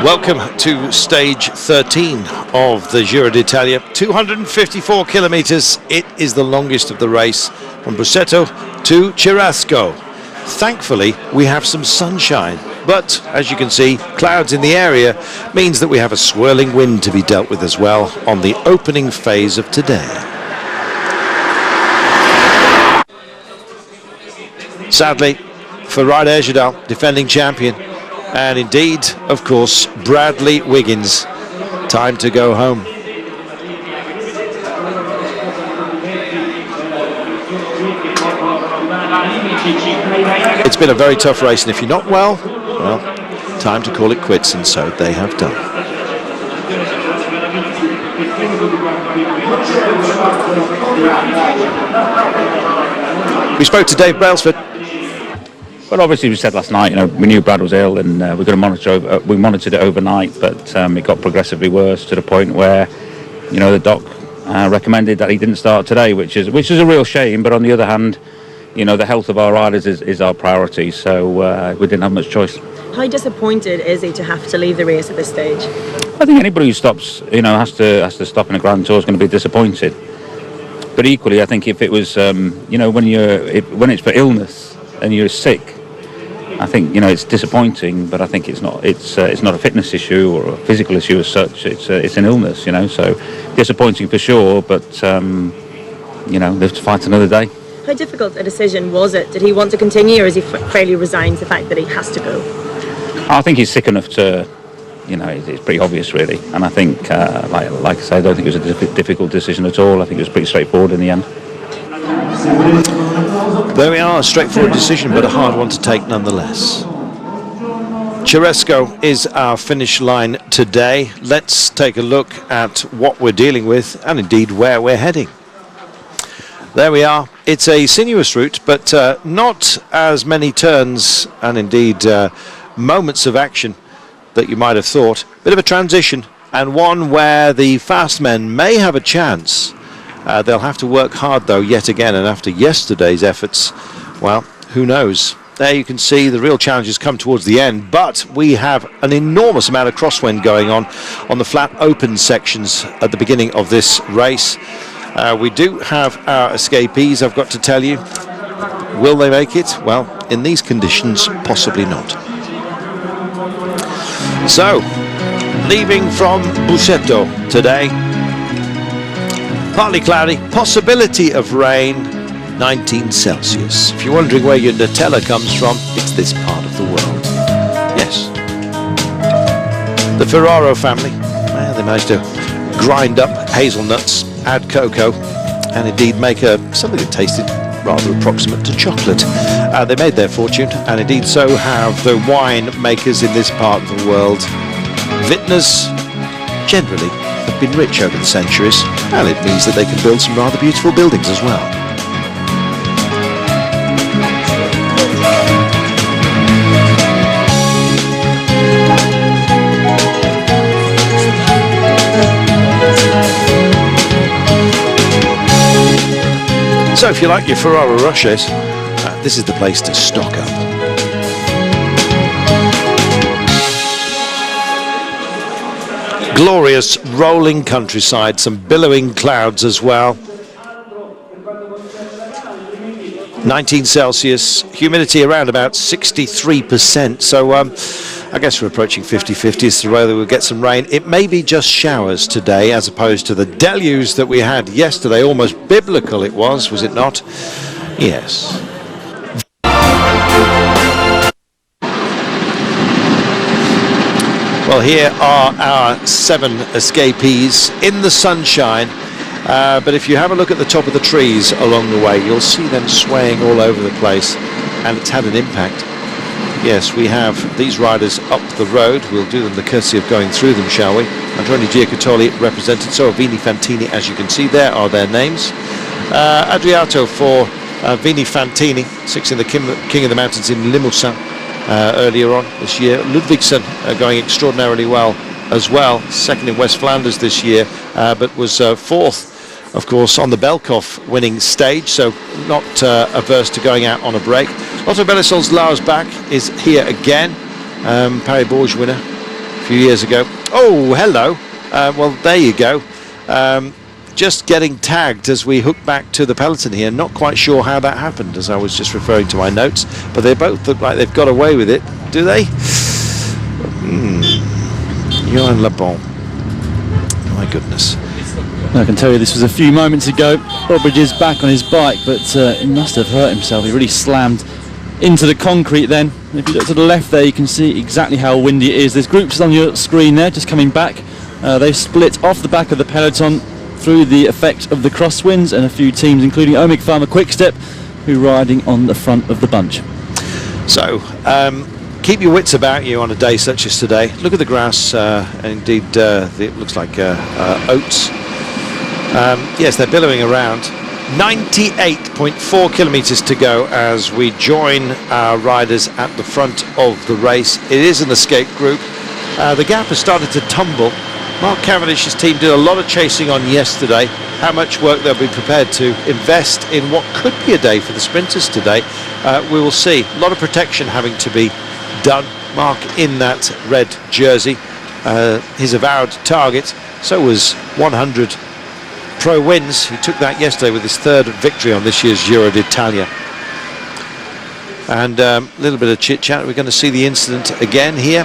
Welcome to stage 13 of the Giro d'Italia. 254 kilometers. It is the longest of the race from Busseto to Cherasco. Thankfully, we have some sunshine, but as you can see, clouds in the area means that we have a swirling wind to be dealt with as well on the opening phase of today. Sadly, for Ryder Ejderdahl, defending champion, and indeed, of course, Bradley Wiggins, time to go home. It's been a very tough race, and if you're not well, time to call it quits, and so they have done. We spoke to Dave Brailsford. Well, obviously we said last night, we knew Brad was ill, and we're going to we monitored it overnight, but it got progressively worse to the point where, the doc recommended that he didn't start today, which is a real shame. But on the other hand, the health of our riders is our priority, so we didn't have much choice. How disappointed is he to have to leave the race at this stage? I think anybody who stops, has to stop in a Grand Tour is going to be disappointed. But equally, I think if it was, when it's for illness and you're sick, I think it's disappointing, but I think it's not a fitness issue or a physical issue as such. It's an illness, so disappointing for sure. But they have to fight another day. How difficult a decision was it? Did he want to continue, or is he fairly resigned to the fact that he has to go? I think he's sick enough to, it's pretty obvious really. And I think, like I say, I don't think it was a difficult decision at all. I think it was pretty straightforward in the end. There we are, a straightforward decision, but a hard one to take nonetheless. Cherasco is our finish line today. Let's take a look at what we're dealing with and indeed where we're heading. There we are. It's a sinuous route, but not as many turns and indeed moments of action that you might have thought. Bit of a transition, and one where the fast men may have a chance. They'll have to work hard, though, yet again, and after yesterday's efforts, well, who knows? There you can see the real challenges come towards the end, but we have an enormous amount of crosswind going on the flat open sections at the beginning of this race. We do have our escapees, I've got to tell you. Will they make it? Well, in these conditions, possibly not. So, leaving from Busseto today. Partly cloudy, possibility of rain, 19 Celsius. If you're wondering where your Nutella comes from, it's this part of the world. Yes. The Ferraro family, they managed to grind up hazelnuts, add cocoa, and indeed make something that tasted rather approximate to chocolate. They made their fortune, and indeed so have the wine makers in this part of the world. Vintners, generally, have been rich over the centuries, and it means that they can build some rather beautiful buildings as well. So if you like your Ferraro Rochers, this is the place to stock up. Glorious rolling countryside, some billowing clouds as well. 19 Celsius, humidity around about 63%. So I guess we're approaching 50-50 as to whether we'll get some rain. It may be just showers today as opposed to the deluge that we had yesterday. Almost biblical it was it not? Yes. Well, here are our 7 escapees in the sunshine, but if you have a look at the top of the trees along the way, you'll see them swaying all over the place, and it's had an impact. Yes, we have these riders up the road. We'll do them the courtesy of going through them, shall we? Androni Giacottoli represented, so Vini Fantini, as you can see, there are their names. Adriato for Vini Fantini, 6th in the King of the Mountains in Limousin. Earlier on this year. Ludvigsen going extraordinarily well as well, 2nd in West Flanders this year, but was 4th, of course, on the Belkoff winning stage, so not averse to going out on a break. Lotto Belissol's Lars Bach is here again, Paris Bourges winner, a few years ago. Oh, hello. Well, there you go. Just getting tagged as we hook back to the peloton here. Not quite sure how that happened, as I was just referring to my notes, but they both look like they've got away with it. Do they? Johan Lebon. My goodness. I can tell you this was a few moments ago. Bobridge is back on his bike, but he must have hurt himself. He really slammed into the concrete then. If you look to the left there, you can see exactly how windy it is. There's groups on your screen there, just coming back. They've split off the back of the peloton through the effect of the crosswinds, and a few teams, including Omega Pharma Quickstep, who are riding on the front of the bunch. So, keep your wits about you on a day such as today. Look at the grass, indeed it looks like oats. Yes, they're billowing around. 98.4 kilometres to go as we join our riders at the front of the race. It is an escape group. The gap has started to tumble. Mark Cavendish's team did a lot of chasing on yesterday. How much work they'll be prepared to invest in what could be a day for the sprinters today, we will see. A lot of protection having to be done. Mark in that red jersey, his avowed target. So was 100 pro wins. He took that yesterday with his third victory on this year's Giro d'Italia. And a little bit of chit-chat. We're going to see the incident again here.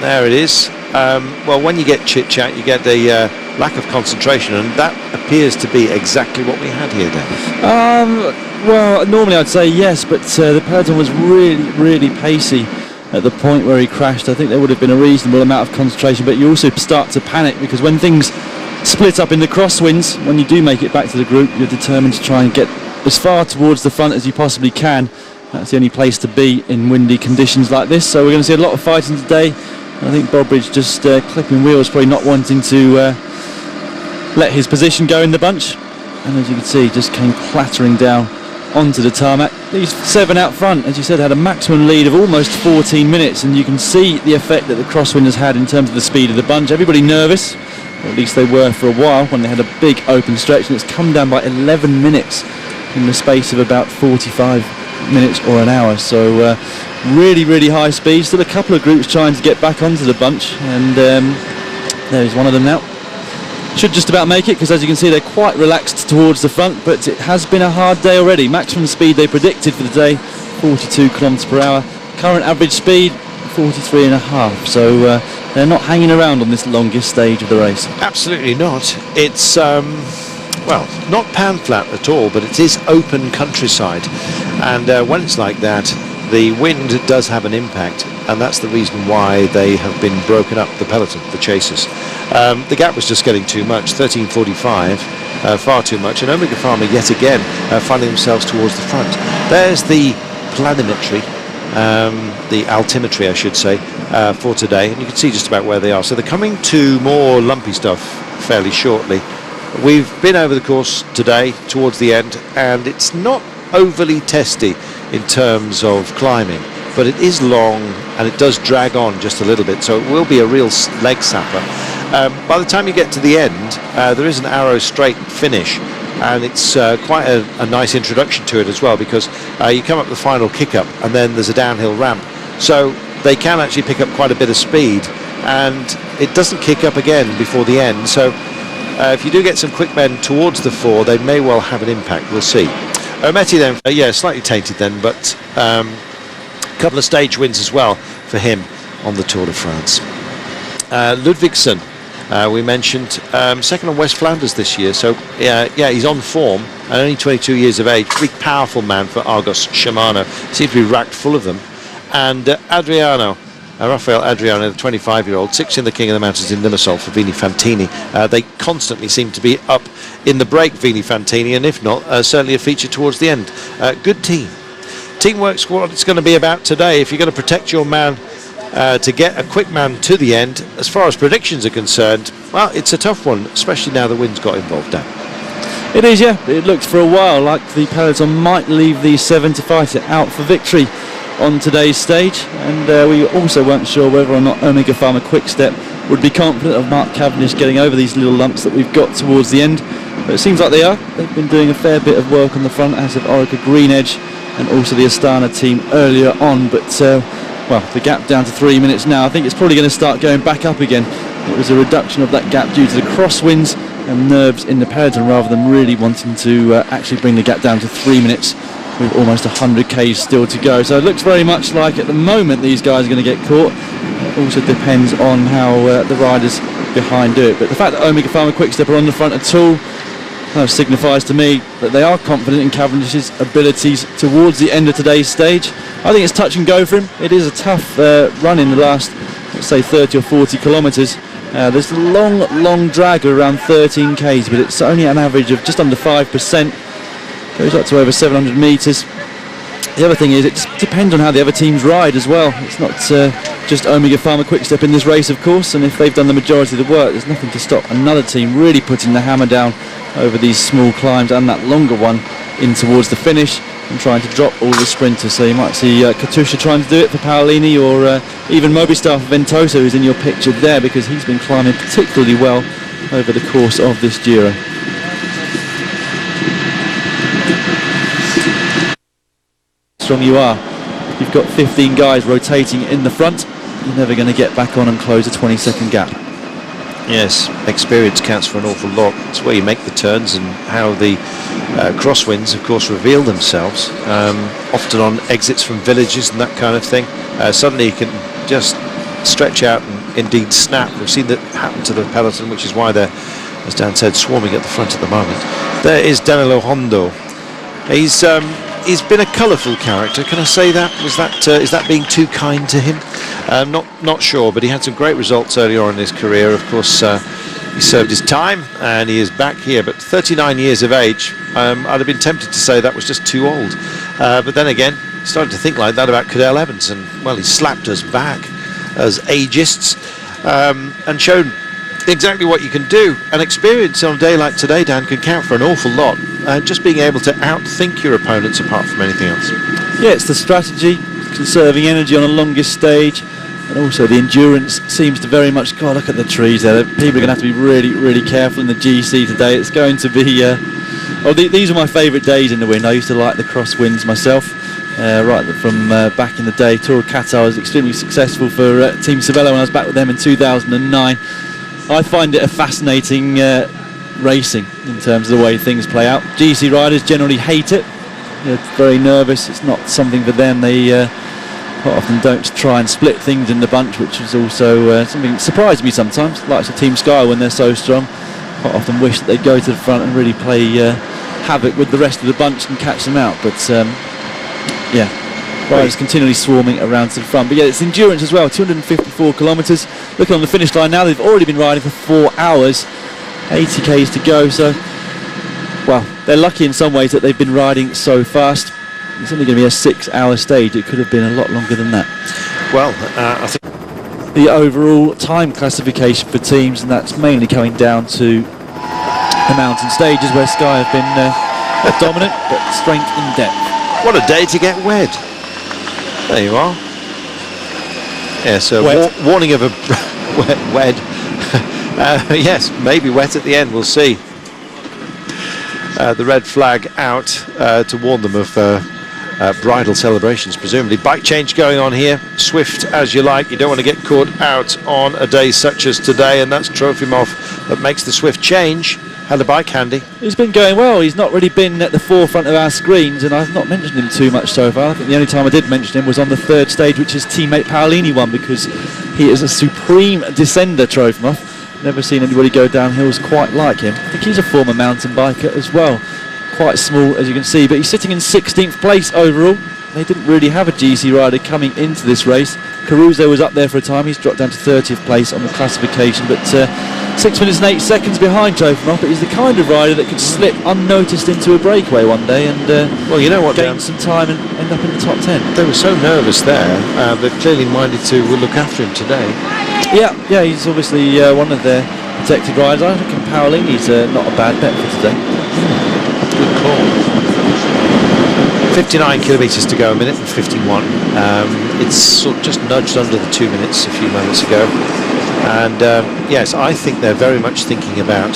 There it is. Well, when you get chit-chat, you get a lack of concentration, and that appears to be exactly what we had here, Dan. Well, normally I'd say yes, but the peloton was really pacey at the point where he crashed. I think there would have been a reasonable amount of concentration, but you also start to panic because when things split up in the crosswinds, when you do make it back to the group, you're determined to try and get as far towards the front as you possibly can. That's the only place to be in windy conditions like this. So we're going to see a lot of fighting today. I think Bobridge just clipping wheels, probably not wanting to let his position go in the bunch. And as you can see, just came clattering down onto the tarmac. These 7 out front, as you said, had a maximum lead of almost 14 minutes, and you can see the effect that the crosswind has had in terms of the speed of the bunch. Everybody nervous, or at least they were for a while when they had a big open stretch, and it's come down by 11 minutes in the space of about 45 minutes or an hour. So really high speed. Still a couple of groups trying to get back onto the bunch, and there's one of them now. Should just about make it, because as you can see they're quite relaxed towards the front, but it has been a hard day already. Maximum speed they predicted for the day, 42 kilometres per hour. Current average speed, 43.5. So they're not hanging around on this longest stage of the race. Absolutely not. It's well, not pan flat at all, but it is open countryside, and when it's like that, the wind does have an impact, and that's the reason why they have been broken up, the peloton, the chasers. The gap was just getting too much, 13:45, far too much, and Omega Pharma yet again finding themselves towards the front. There's the planimetry, the altimetry I should say, for today, and you can see just about where they are. So they're coming to more lumpy stuff fairly shortly. We've been over the course today towards the end, and it's not overly testy in terms of climbing, but it is long and it does drag on just a little bit, so it will be a real leg sapper. By the time you get to the end, there is an arrow straight finish, and it's quite a nice introduction to it as well, because you come up the final kick up and then there's a downhill ramp, so they can actually pick up quite a bit of speed, and it doesn't kick up again before the end. So if you do get some quick men towards the fore, they may well have an impact. We'll see. Ometti then, yeah, slightly tainted then, but a couple of stage wins as well for him on the Tour de France. Ludvigsen, we mentioned, second on West Flanders this year, so yeah, he's on form, and only 22 years of age. Big powerful man for Argos Shimano, seems to be racked full of them. And Rafael Adriano, the 25-year-old, 6th in the King of the Mountains in Limassol for Vini Fantini. They constantly seem to be up in the break, Vini Fantini, and if not, certainly a feature towards the end. Good team. Teamwork's what it's going to be about today. If you're going to protect your man to get a quick man to the end, as far as predictions are concerned, well, it's a tough one, especially now the wind's got involved now. It is, yeah. It looked for a while like the peloton might leave these 7 to fight it out for victory on today's stage, and we also weren't sure whether or not Omega Pharma Quickstep would be confident of Mark Cavendish getting over these little lumps that we've got towards the end, but it seems like they are. They've been doing a fair bit of work on the front, as of Orica Green Edge and also the Astana team earlier on, but well, the gap down to 3 minutes now. I think it's probably going to start going back up again. It was a reduction of that gap due to the crosswinds and nerves in the peloton, rather than really wanting to actually bring the gap down to 3 minutes with almost 100 k's still to go. So it looks very much like at the moment these guys are going to get caught. It also depends on how the riders behind do it. But the fact that Omega Pharma Quickstep are on the front at all kind of signifies to me that they are confident in Cavendish's abilities towards the end of today's stage. I think it's touch and go for him. It is a tough run in the last, let's say, 30 or 40 kilometres. There's a long drag of around 13 k's, but it's only an average of just under 5%. Goes up to over 700 metres. The other thing is, it just depends on how the other teams ride as well. It's not just Omega Pharma Quickstep in this race, of course, and if they've done the majority of the work, there's nothing to stop another team really putting the hammer down over these small climbs and that longer one in towards the finish and trying to drop all the sprinters. So you might see Katusha trying to do it for Paolini, or even Movistar for Ventoso, who's in your picture there, because he's been climbing particularly well over the course of this Giro. Strong you are. You've got 15 guys rotating in the front. You're never going to get back on and close a 20-second gap. Yes, experience counts for an awful lot. It's where you make the turns and how the crosswinds, of course, reveal themselves, often on exits from villages and that kind of thing. Suddenly you can just stretch out and indeed snap. We've seen that happen to the peloton, which is why they're, as Dan said, swarming at the front at the moment. There is Danilo Hondo. He's been a colourful character. Can I say that? Is that being too kind to him? Not sure, but he had some great results earlier on in his career. Of course, he served his time and he is back here. But 39 years of age, I'd have been tempted to say that was just too old. But then again, started to think like that about Cadel Evans, and well, he slapped us back as ageists and showed exactly what you can do. And experience on a day like today, Dan, can count for an awful lot. Just being able to outthink your opponents apart from anything else. Yeah, it's the strategy, conserving energy on a longest stage, and also the endurance seems to very much, God, look at the trees there. People are going to have to be really, really careful in the GC today. It's going to be, these are my favourite days in the wind. I used to like the crosswinds myself, right from back in the day. Tour of Qatar was extremely successful for Team Cervelo when I was back with them in 2009. I find it a fascinating racing in terms of the way things play out. GC riders generally hate it. They're very nervous. It's not something for them. They quite often don't try and split things in the bunch, which is also something that surprised me sometimes. Like Team Sky, when they're so strong, quite often wish that they'd go to the front and really play havoc with the rest of the bunch and catch them out. But yeah, riders continually swarming around to the front. But yeah, it's endurance as well. 254 kilometres. Looking on the finish line now, they've already been riding for 4 hours. 80 k's to go, so well, they're lucky in some ways that they've been riding so fast. It's only going to be a 6-hour stage. It could have been a lot longer than that. Well, I think the overall time classification for teams, and that's mainly coming down to the mountain stages where Sky have been dominant, but strength in depth. What a day to get wed. There you are. Yeah, so warning of a wed. Yes, maybe wet at the end, we'll see. The red flag out to warn them of bridal celebrations, presumably. Bike change going on here, swift as you like. You don't want to get caught out on a day such as today, and that's Trofimov that makes the swift change. Had a bike handy. He's been going well. He's not really been at the forefront of our screens, and I've not mentioned him too much so far. I think the only time I did mention him was on the third stage, which his teammate Paolini won, because he is a supreme descender, Trofimov. Never seen anybody go down hills quite like him. I think he's a former mountain biker as well. Quite small, as you can see, but he's sitting in 16th place overall. They didn't really have a GC rider coming into this race. Caruso was up there for a time. He's dropped down to 30th place on the classification, but 6 minutes and 8 seconds behind Trofimov. But he's the kind of rider that could slip unnoticed into a breakaway one day and well, you know what, gain some time and end up in the top 10. They were so nervous there. They've clearly minded to look after him today. Yeah, he's obviously one of their protected riders. I reckon Paolini's not a bad bet for today. Good call. 59 kilometres to go, a minute and 51. It's sort of just nudged under the 2 minutes a few moments ago. And yes, I think they're very much thinking about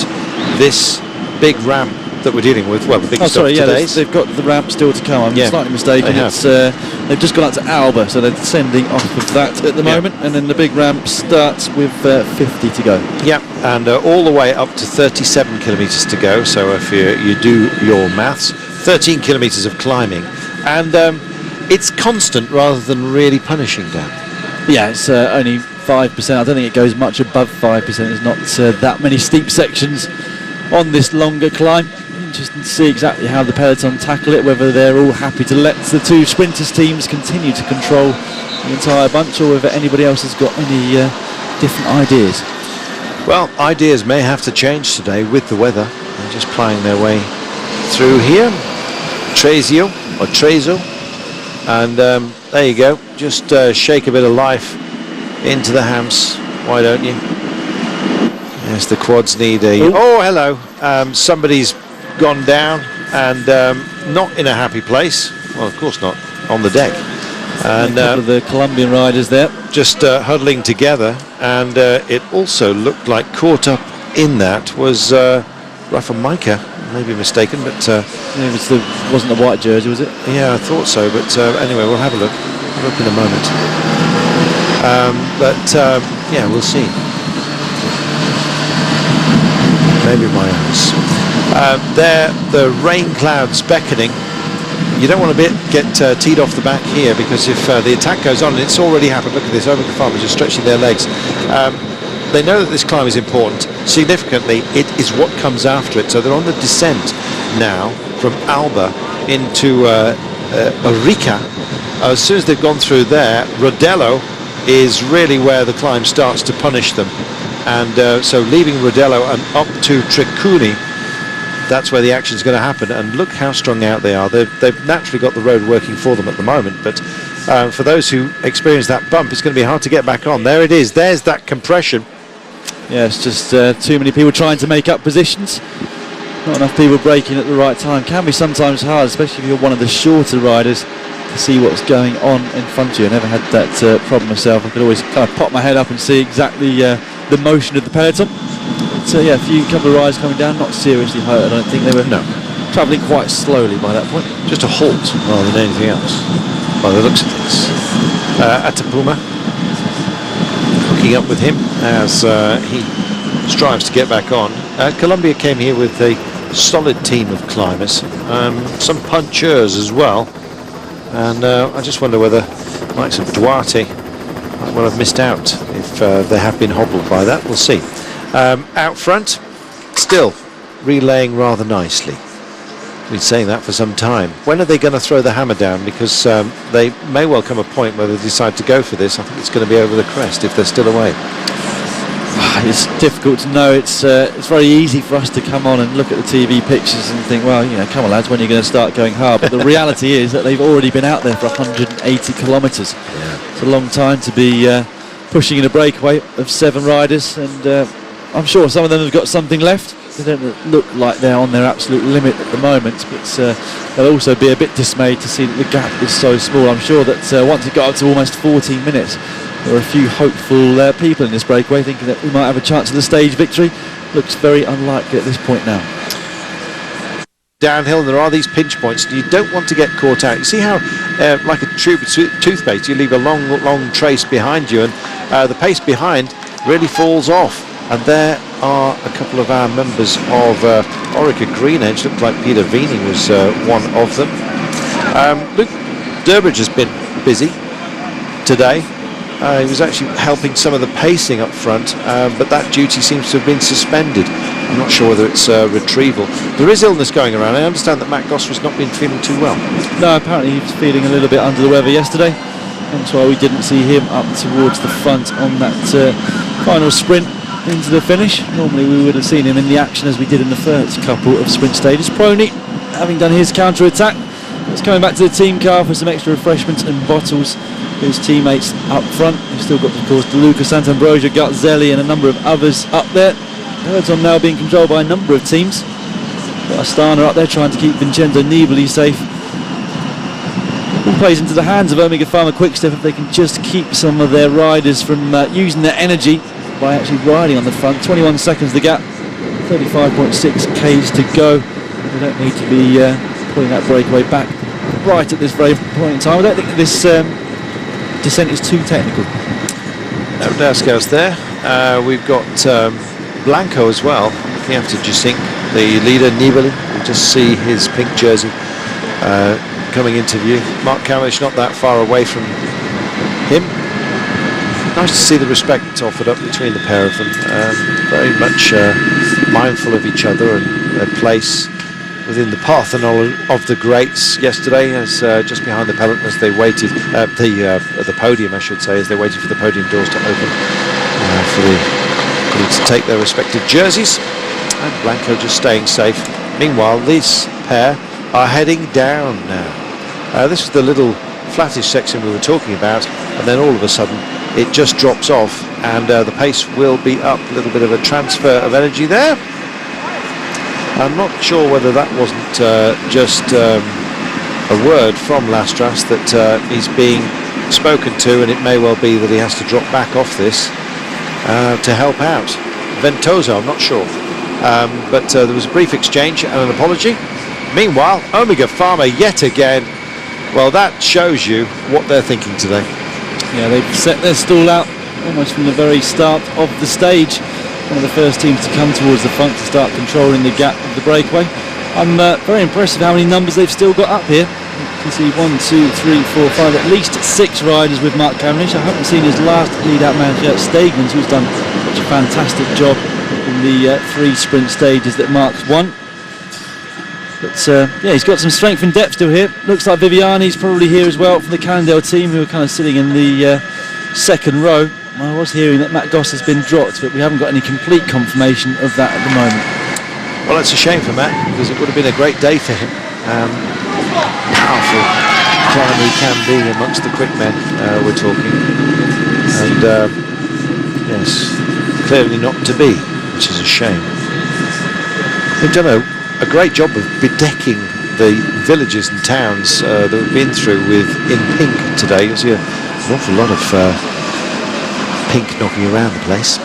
this big ramp that we're dealing with. Well, the big Oh, stuff sorry, yeah, today's. they've got the ramp still to come. I'm Yeah, slightly mistaken. they have. It's they've just gone up to Alba, so they're descending off of that at the Yeah. moment, and then the big ramp starts with 50 to go. Yeah, and all the way up to 37 kilometres to go. So if you do your maths, 13 kilometres of climbing, and it's constant rather than really punishing, Dan. Yeah, it's only 5%. I don't think it goes much above 5%. There's not that many steep sections on this longer climb. Interesting to see exactly how the peloton tackle it, whether they're all happy to let the two sprinters teams continue to control the entire bunch, or whether anybody else has got any different ideas. Well, ideas may have to change today with the weather. They're just plying their way through here. Trezo, and there you go. Just shake a bit of life into the hams. Why don't you? Yes, the quads need a... Oh, hello. Somebody's gone down and not in a happy place. Well, of course not. On the deck. And a couple of the Colombian riders there. just huddling together. And it also looked like caught up in that was Rafa Micah. Maybe mistaken, but... It wasn't the white jersey, was it? yeah, I thought so. But anyway, we'll have a look. Look in a moment. Yeah, we'll see. Maybe my eyes. There, the rain clouds beckoning. You don't want to get teed off the back here, because if the attack goes on, and it's already happened. Look at this, Omega farmers just stretching their legs. They know that this climb is important. Significantly, it is what comes after it. So they're on the descent now from Alba into Arica. As soon as they've gone through there, Rodello is really where the climb starts to punish them. And so leaving Rodello and up to Trecuni, that's where the action is going to happen. And look how strung out they are. They've naturally got the road working for them at the moment, but for those who experience that bump, it's going to be hard to get back on. There it is. There's that compression. Yeah, it's just too many people trying to make up positions. Not enough people braking at the right time. Can be sometimes hard, especially if you're one of the shorter riders, to see what's going on in front of you. I never had that problem myself. I could always kind of pop my head up and see exactly the motion of the peloton. So yeah, a couple of riders coming down, not seriously hurt. I don't think they were travelling quite slowly by that point. Just a halt rather than anything else, by the looks of things. Atapuma hooking up with him as he strives to get back on. Colombia came here with a solid team of climbers, some punchers as well, and I just wonder whether the likes of Duarte might well have missed out if they have been hobbled by that. We'll see. Out front, still relaying rather nicely. We've been saying that for some time. When are they going to throw the hammer down? Because they may well come a point where they decide to go for this. I think it's going to be over the crest if they're still away. It's difficult to know. It's very easy for us to come on and look at the TV pictures and think, well, come on lads, when are you going to start going hard? But the reality is that they've already been out there for 180 kilometres. Yeah. It's a long time to be pushing in a breakaway of 7 riders, and I'm sure some of them have got something left. They don't look like they're on their absolute limit at the moment, but they'll also be a bit dismayed to see that the gap is so small. I'm sure that once it got up to almost 14 minutes, there were a few hopeful people in this breakaway thinking that we might have a chance of the stage victory. Looks very unlikely at this point now. Downhill, there are these pinch points. You don't want to get caught out. You see how, like a tube of toothpaste, you leave a long trace behind you, and the pace behind really falls off. And there are a couple of our members of Orica Green Edge. Looked like Peter Vini was one of them. Luke Durbridge has been busy today. He was actually helping some of the pacing up front, but that duty seems to have been suspended. I'm not sure whether it's retrieval. There is illness going around. I understand that Matt Gosford's not been feeling too well. No, apparently he was feeling a little bit under the weather yesterday. That's why we didn't see him up towards the front on that final sprint into the finish. Normally we would have seen him in the action as we did in the first couple of sprint stages. Prony, having done his counter-attack, is coming back to the team car for some extra refreshments and bottles. His teammates up front. We've still got, of course, DeLuca, Sant'Ambrogio, Gazzelli and a number of others up there. Peloton now being controlled by a number of teams. Got Astana up there trying to keep Vincenzo Nibali safe. All plays into the hands of Omega Pharma Quickstep if they can just keep some of their riders from using their energy by actually riding on the front. 21 seconds the gap, 35.6 k's to go. They don't need to be pulling that breakaway back right at this very point in time. I don't think this descent is too technical. No Dascos there. We've got Blanco as well, looking after Jacink, the leader. Nibali, you just see his pink jersey coming into view. Mark Cavendish not that far away from him. Nice to see the respect offered up between the pair of them. Very much mindful of each other and their place within the parthenon of the greats. Yesterday, as just behind the peloton as they waited, the podium, I should say, as they waited for the podium doors to open for the to take their respective jerseys. And Blanco just staying safe. Meanwhile, this pair are heading down now. This was the little flattish section we were talking about, and then all of a sudden it just drops off, and the pace will be up. A little bit of a transfer of energy there. I'm not sure whether that wasn't just a word from Lastras that he's being spoken to, and it may well be that he has to drop back off this to help out Ventoso. I'm not sure, but there was a brief exchange and an apology. Meanwhile, Omega Pharma yet again. Well, that shows you what they're thinking today. Yeah, they've set their stall out almost from the very start of the stage. One of the first teams to come towards the front to start controlling the gap of the breakaway. I'm very impressed with how many numbers they've still got up here. You can see 1, 2, 3, 4, 5, at least 6 riders with Mark Cavendish. I haven't seen his last lead-out man yet, Stegmans, who's done such a fantastic job in the 3 sprint stages that Mark's won. But yeah, he's got some strength and depth still here. Looks like Viviani's probably here as well from the Cannondale team, who are kind of sitting in the second row. I was hearing that Matt Goss has been dropped, but we haven't got any complete confirmation of that at the moment. Well, it's a shame for Matt, because it would have been a great day for him. Powerful climber he can be amongst the quick men, we're talking. And yes, clearly not to be, which is a shame. They've done a great job of bedecking the villages and towns that we've been through in pink today. You'll see an awful lot of pink knocking around the place.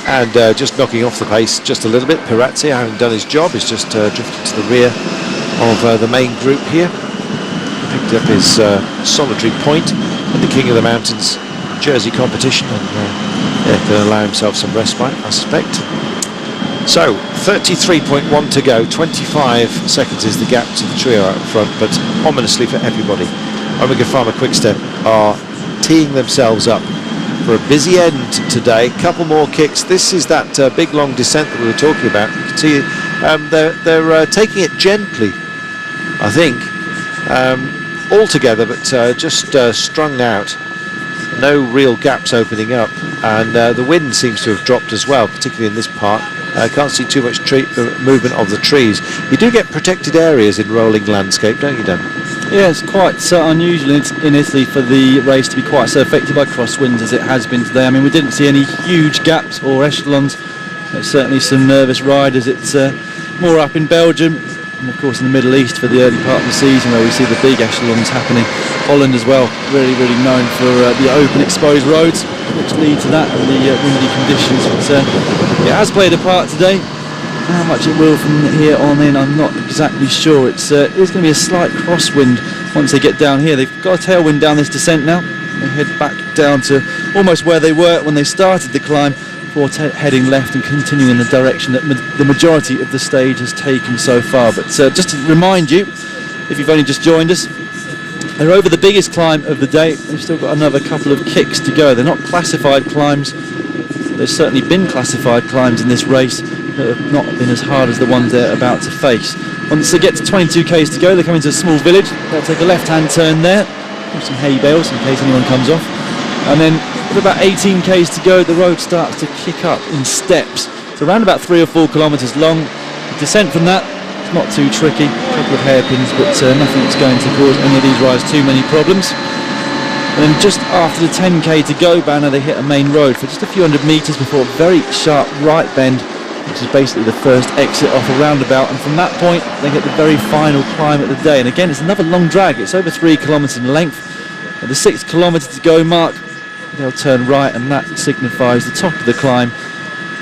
And just knocking off the pace just a little bit. Pirazzi, having done his job, is just drifted to the rear of the main group here. Picked up his solitary point in the King of the Mountains jersey competition, and can allow himself some respite, I suspect. So 33.1 to go. 25 seconds is the gap to the trio out front, but ominously for everybody, Omega Pharma Quickstep are teeing themselves up for a busy end today. Couple more kicks. This is that big long descent that we were talking about. You can see they're taking it gently, I think, all together, but just strung out. No real gaps opening up, and the wind seems to have dropped as well, particularly in this part. I can't see too much movement of the trees. You do get protected areas in rolling landscape, don't you, Dan? Yeah, it's quite unusual in Italy for the race to be quite so affected by crosswinds as it has been today. I mean, we didn't see any huge gaps or echelons. There's certainly some nervous riders. It's more up in Belgium, and of course in the Middle East for the early part of the season, where we see the big echelons happening. Holland as well, really known for the open exposed roads which lead to that, and the windy conditions. But it has played a part today. How much it will from here on in, I'm not exactly sure. It's going to be a slight crosswind once they get down here. They've got a tailwind down this descent now. They head back down to almost where they were when they started the climb, before heading left and continuing in the direction that the majority of the stage has taken so far. But just to remind you, if you've only just joined us, they're over the biggest climb of the day. They've still got another couple of kicks to go. They're not classified climbs. There's certainly been classified climbs in this race that have not been as hard as the ones they're about to face. Once they get to 22 k's to go, they come into a small village. They'll take a left-hand turn there, with some hay bales in case anyone comes off. And then with about 18 k's to go, the road starts to kick up in steps. It's around about 3 or 4 kilometres long. The descent from that, it's not too tricky. A couple of hairpins, but nothing that's going to cause any of these riders too many problems. And then just after the 10k to go banner, they hit a main road for just a few hundred metres before a very sharp right bend, which is basically the first exit off a roundabout. And from that point, they hit the very final climb of the day. And again, it's another long drag. It's over 3 kilometres in length. At the 6th kilometre to go mark, they'll turn right, and that signifies the top of the climb.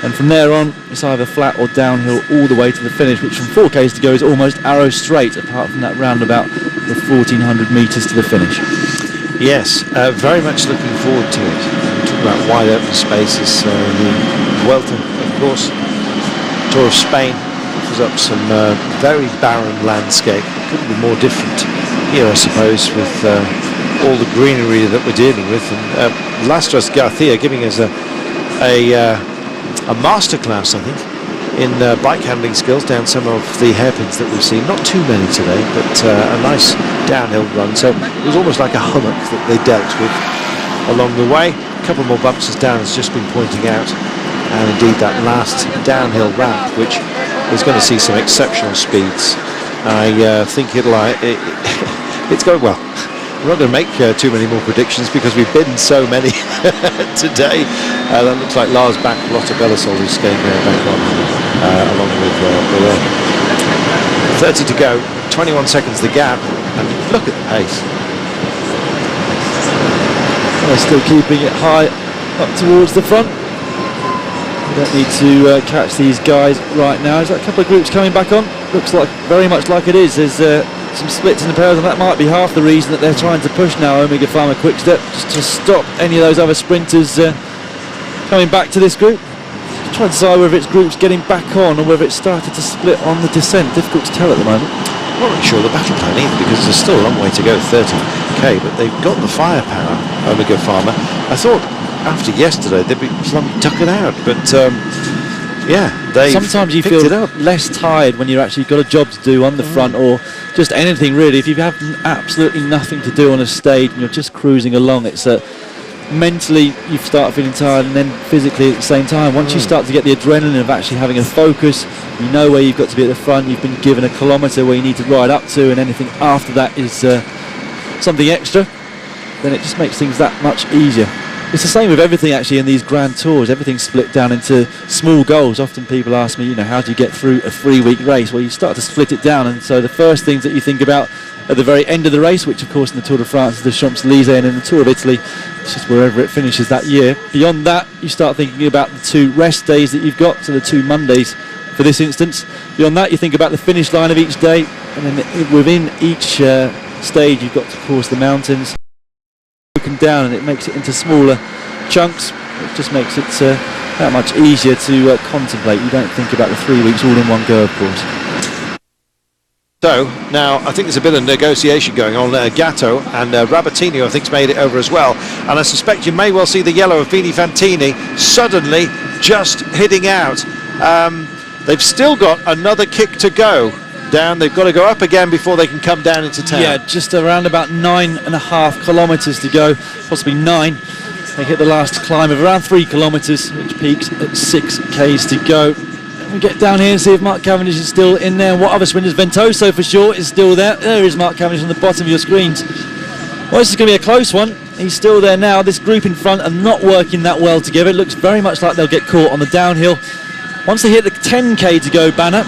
and from there on it's either flat or downhill all the way to the finish, which from 4Ks to go is almost arrow straight, apart from that roundabout of 1,400 metres to the finish. Yes, very much looking forward to it. We talk about wide open spaces. The Vuelta, of course, Tour of Spain offers up some very barren landscape. Couldn't be more different here, I suppose, with all the greenery that we're dealing with. And Lastras Garcia giving us a masterclass, I think, in bike handling skills down some of the hairpins that we've seen. Not too many today, but a nice downhill run. So it was almost like a hummock that they dealt with along the way. A couple more bumps as Dan has just been pointing out, and indeed that last downhill ramp, which is going to see some exceptional speeds. I think it's going well. We're not going to make too many more predictions because we've been so many today. That looks like Lars back, Lotte Belisol who's going back on along with Barret. 30 to go, 21 seconds the gap, and look at the pace. They're still keeping it high up towards the front. We don't need to catch these guys right now. There's a couple of groups coming back on. Looks like very much like it is. There's some splits in the pairs, and that might be half the reason that they're trying to push now Omega Pharma Quickstep, just to stop any of those other sprinters coming back to this group. Just trying to decide whether it's groups getting back on or whether it's started to split on the descent. Difficult to tell at the moment. I'm not really sure the battle plan either, because there's still a long way to go, 30k, but they've got the firepower, Omega Pharma. I thought after yesterday they'd be plumb tuckered out, but yeah, they sometimes you feel less tired when you've actually got a job to do on the front, or just anything really. If you have absolutely nothing to do on a stage and you're just cruising along, it's mentally you start feeling tired, and then physically at the same time. Once you start to get the adrenaline of actually having a focus, you know where you've got to be at the front, you've been given a kilometre where you need to ride up to, and anything after that is something extra, then it just makes things that much easier. It's the same with everything actually in these grand tours. Everything's split down into small goals. Often people ask me, how do you get through a 3-week race? Well, you start to split it down, and so the first things that you think about at the very end of the race, which of course in the Tour de France is the Champs-Élysées, and in the Tour of Italy it's just wherever it finishes that year. Beyond that, you start thinking about the 2 rest days that you've got, so the 2 Mondays for this instance. Beyond that, you think about the finish line of each day, and then within each stage you've got, of course, the mountains broken down, and it makes it into smaller chunks. It just makes it that much easier to contemplate. You don't think about the 3 weeks all in one go, of course. So now I think there's a bit of negotiation going on. Gatto and Rabatini, I think, has made it over as well, and I suspect you may well see the yellow of Vini Fantini suddenly just hitting out. They've still got another kick to go down. They've got to go up again before they can come down into town. Yeah, just around about 9.5 kilometres to go, possibly 9. They hit the last climb of around 3 kilometres, which peaks at 6Ks to go. We get down here and see if Mark Cavendish is still in there, and what other sprinters. Ventoso for sure is still there. There is Mark Cavendish on the bottom of your screens. Well, this is going to be a close one. He's still there now. This group in front are not working that well together. It looks very much like they'll get caught on the downhill. Once they hit the 10k to go banner,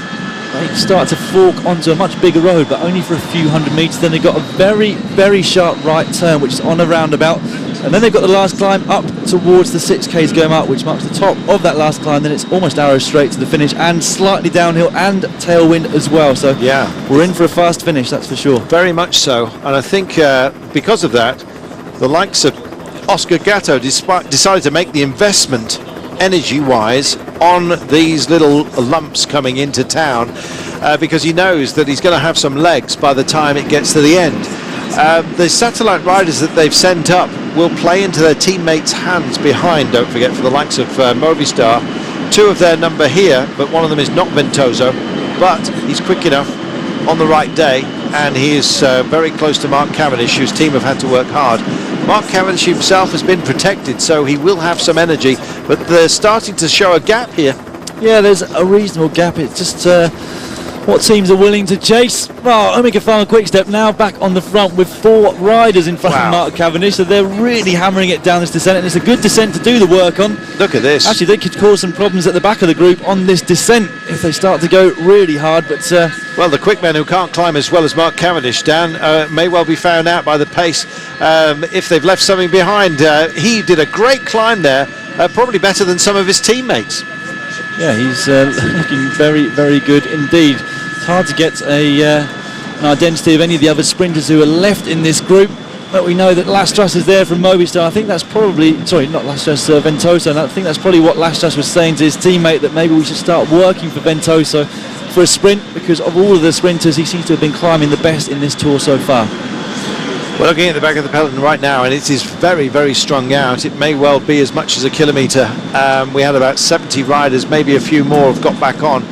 they start to fork onto a much bigger road, but only for a few hundred metres. Then they've got a very, very sharp right turn, which is on a roundabout. And then they've got the last climb up towards the 6Ks going up, which marks the top of that last climb. Then it's almost arrow straight to the finish, and slightly downhill and tailwind as well. So yeah, we're in for a fast finish, that's for sure. Very much so. And I think because of that, the likes of Oscar Gatto decided to make the investment energy-wise on these little lumps coming into town, because he knows that he's going to have some legs by the time it gets to the end. The satellite riders that they've sent up will play into their teammates' hands behind, don't forget, for the likes of Movistar. 2 of their number here, but one of them is not Ventoso, but he's quick enough on the right day, and he is very close to Mark Cavendish, whose team have had to work hard. Mark Cavendish himself has been protected, so he will have some energy, but they're starting to show a gap here. Yeah, there's a reasonable gap. It's just what teams are willing to chase. Well, Omega Pharma Quickstep now back on the front with 4 riders in front of Mark Cavendish, so they're really hammering it down this descent, and it's a good descent to do the work on. Look at this. Actually, they could cause some problems at the back of the group on this descent if they start to go really hard, but well, the quick men who can't climb as well as Mark Cavendish, Dan, may well be found out by the pace if they've left something behind. He did a great climb there, probably better than some of his teammates. Yeah, he's looking very, very good indeed. It's hard to get an identity of any of the other sprinters who are left in this group, but we know that Lastras is there from Movistar. I think that's probably, sorry, not Lastras, Ventoso. And I think that's probably what Lastras was saying to his teammate, that maybe we should start working for Ventoso for a sprint, because of all of the sprinters, he seems to have been climbing the best in this tour so far. We're looking at the back of the peloton right now, and it is very, very strung out. It may well be as much as a kilometre. We had about 70 riders, maybe a few more have got back on,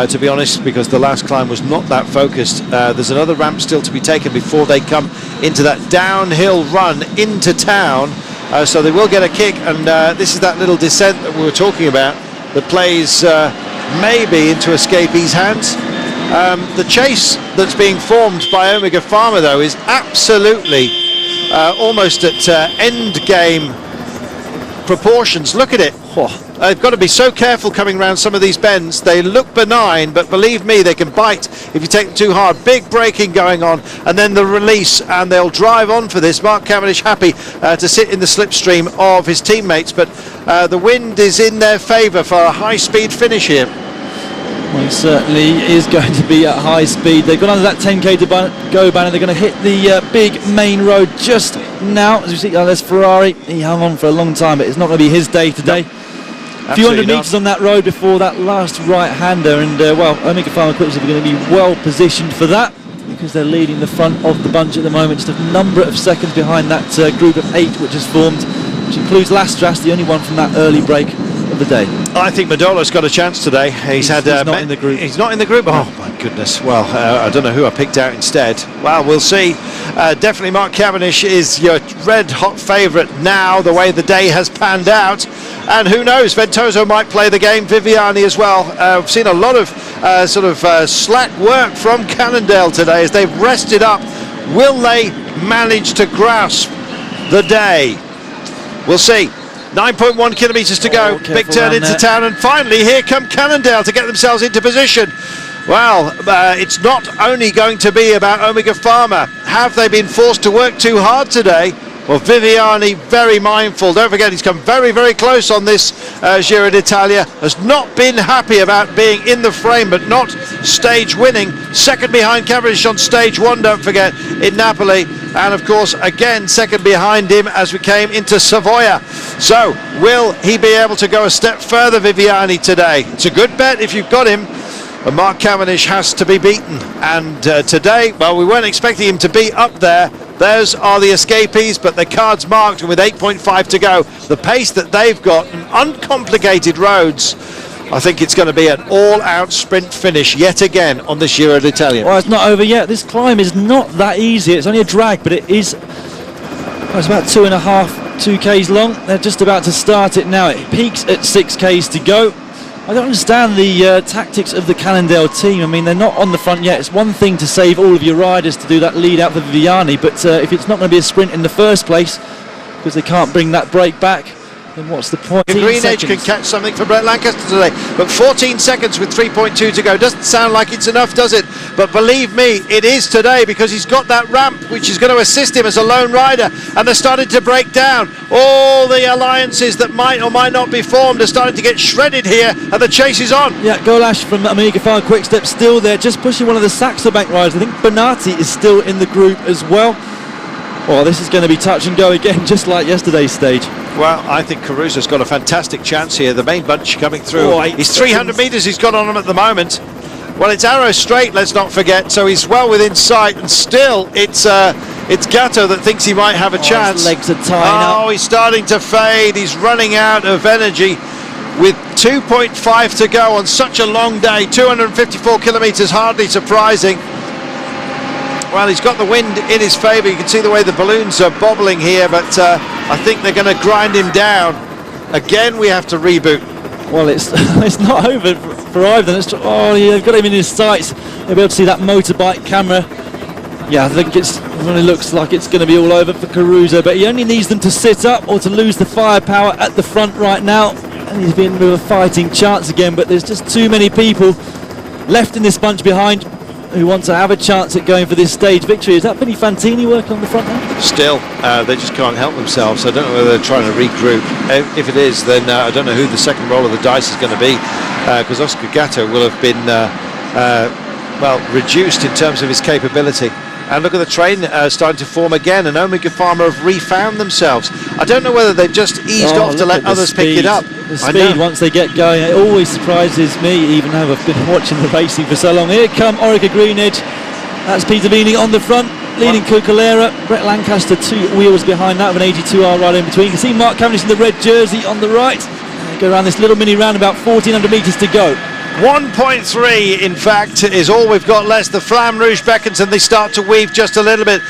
to be honest, because the last climb was not that focused. There's another ramp still to be taken before they come into that downhill run into town, so they will get a kick, and this is that little descent that we were talking about that plays maybe into Escapee's hands. The chase that's being formed by Omega Pharma, though, is absolutely almost at end game proportions. Look at it. They've got to be so careful coming around some of these bends. They look benign, but believe me, they can bite if you take them too hard. Big braking going on, and then the release, and they'll drive on for this. Mark Cavendish happy to sit in the slipstream of his teammates, but the wind is in their favour for a high-speed finish here. Well, it certainly is going to be at high speed. They've gone under that 10k to go banner. They're going to hit the big main road just now. As you see, there's Ferrari. He hung on for a long time, but it's not going to be his day today. A few hundred metres on that road before that last right-hander, and well, Omega Pharma Quickstep are going to be well positioned for that, because they're leading the front of the bunch at the moment, just a number of seconds behind that group of 8 which has formed, which includes Lastras, the only one from that early break of the day. I think Madola's got a chance today. He's not in the group. He's not in the group. Oh my goodness. Well, I don't know who I picked out instead. Well, we'll see. Definitely Mark Cavendish is your red hot favourite now, the way the day has panned out. And who knows, Ventoso might play the game, Viviani as well. We've seen a lot of slack work from Cannondale today as they've rested up. Will they manage to grasp the day? We'll see. 9.1 kilometres to go. Big turn into town, and finally here come Cannondale to get themselves into position. Well, it's not only going to be about Omega Pharma. Have they been forced to work too hard today? Well, Viviani very mindful. Don't forget, he's come very, very close on this Giro d'Italia. Has not been happy about being in the frame, but not stage winning. Second behind Cavendish on stage 1, don't forget, in Napoli. And of course, again, second behind him as we came into Savoia. So, will he be able to go a step further, Viviani, today? It's a good bet if you've got him. But Mark Cavendish has to be beaten. And today, well, we weren't expecting him to be up there. Those are the escapees, but the card's marked, and with 8.5 to go, the pace that they've got, and uncomplicated roads, I think it's going to be an all-out sprint finish yet again on this Giro d'Italia. Well, it's not over yet. This climb is not that easy. It's only a drag, but it is. Well, it's about 2.5 long. They're just about to start it now. It peaks at 6Ks to go. I don't understand the tactics of the Cannondale team. I mean, they're not on the front yet. It's one thing to save all of your riders to do that lead out for Viviani, but if it's not going to be a sprint in the first place, because they can't bring that break back, then what's the point? Green Edge can catch something for Brett Lancaster today, but 14 seconds with 3.2 to go. Doesn't sound like it's enough, does it? But believe me, it is today, because he's got that ramp which is going to assist him as a lone rider, and they're starting to break down. All the alliances that might or might not be formed are starting to get shredded here, and the chase is on. Yeah, Golash from Omega Pharma Quickstep still there, just pushing one of the Saxo Bank riders. I think Bonatti is still in the group as well. Well, this is going to be touch and go again, just like yesterday's stage. Well, I think Caruso's got a fantastic chance here. The main bunch coming through. He's 300 metres he's got on him at the moment. Well, it's arrow straight, let's not forget, so he's well within sight, and still it's Gatto that thinks he might have a chance. His legs are tying up. Oh, he's starting to fade. He's running out of energy with 2.5 to go on such a long day. 254 kilometres, hardly surprising. Well, he's got the wind in his favour. You can see the way the balloons are bobbling here, but I think they're going to grind him down. Again, we have to reboot. Well, it's not over for either. They've got him in his sights. They'll be able to see that motorbike camera. Yeah, I think it really looks like it's going to be all over for Caruso, but he only needs them to sit up or to lose the firepower at the front right now, and he's been with a fighting chance again, but there's just too many people left in this bunch behind. who want to have a chance at going for this stage victory. Is that Vinny Fantini working on the front now? Still, they just can't help themselves. I don't know whether they're trying to regroup. If it is, then I don't know who the second roll of the dice is going to be, because Oscar Gatto will have been well, reduced in terms of his capability. And look at the train starting to form again, and Omega Pharma have refound themselves. I don't know whether they've just eased off to let others pick it up. The speed, once they get going, it always surprises me, even though I've been watching the racing for so long. Here come Orica Greenidge. That's Peter Leaning on the front, leading Cucalera. Brett Lancaster 2 wheels behind that, with an 82R right in between. You can see Mark Cavendish in the red jersey on the right. They go around this little mini round, about 1,400 metres to go. 1.3 in fact is all we've got left. The Flamme Rouge beckons and they start to weave just a little bit,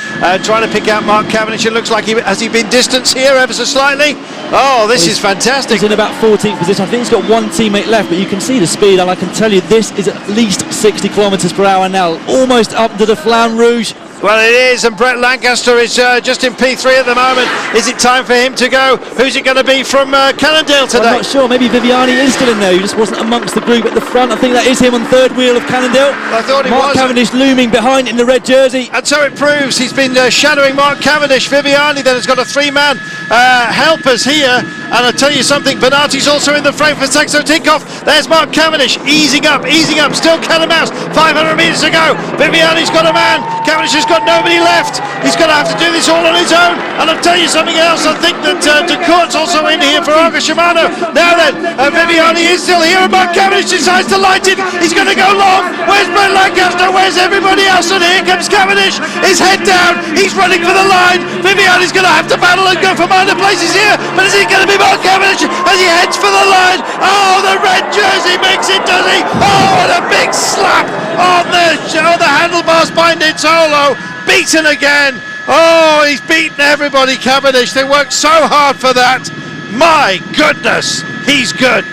trying to pick out Mark Cavendish. It looks like has he been distanced here ever so slightly? Oh, this is fantastic. He's in about 14th position. I think he's got one teammate left, but you can see the speed, and I can tell you this is at least 60 kilometres per hour now, almost up to the Flamme Rouge. Well, it is, and Brett Lancaster is just in P3 at the moment. Is it time for him to go? Who's it going to be from Cannondale today? I'm not sure. Maybe Viviani is still in there. He just wasn't amongst the group at the front. I think that is him on third wheel of Cannondale. I thought he Mark was. Cavendish looming behind in the red jersey. And so it proves. He's been shadowing Mark Cavendish. Viviani then has got a three-man helpers here. And I'll tell you something, Bernati's also in the frame for Saxo Tinkoff. There's Mark Cavendish, easing up, still cat and mouse, 500 metres to go. Viviani's got a man, Cavendish has got nobody left. He's going to have to do this all on his own. And I'll tell you something else, I think that De Court's also in here for Argo Shimano. Now then, Viviani is still here, and Mark Cavendish decides to light it. He's going to go long. Where's Brett Lancaster? Where's everybody else? And here comes Cavendish, his head down, he's running for the line. Viviani's going to have to battle and go for minor places here, but is it going to be Mark Cavendish as he heads for the line? Oh, the red jersey makes it, does he? Oh, and a big slap on the handlebars by Nizzolo. Beaten again. Oh, he's beaten everybody, Cavendish. They worked so hard for that. My goodness, he's good.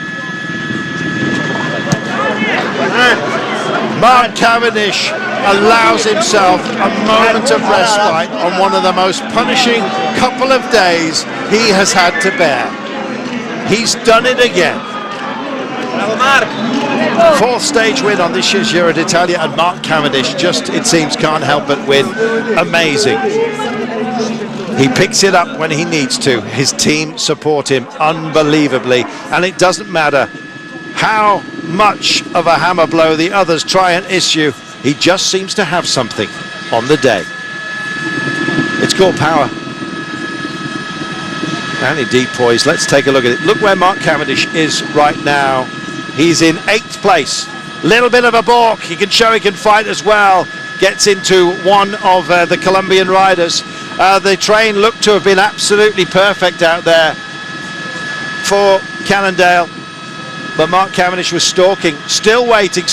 Mark Cavendish allows himself a moment of respite on one of the most punishing couple of days he has had to bear. He's done it again. Fourth stage win on this year's Giro d'Italia, and Mark Cavendish just, it seems, can't help but win. Amazing. He picks it up when he needs to. His team support him unbelievably, and it doesn't matter how much of a hammer blow the others try and issue. He just seems to have something on the day. It's called power. And indeed poise. Let's take a look at it. Look where Mark Cavendish is right now. He's in 8th place. Little bit of a balk. He can show he can fight as well. Gets into one of the Colombian riders. The train looked to have been absolutely perfect out there for Cannondale. But Mark Cavendish was stalking, still waiting,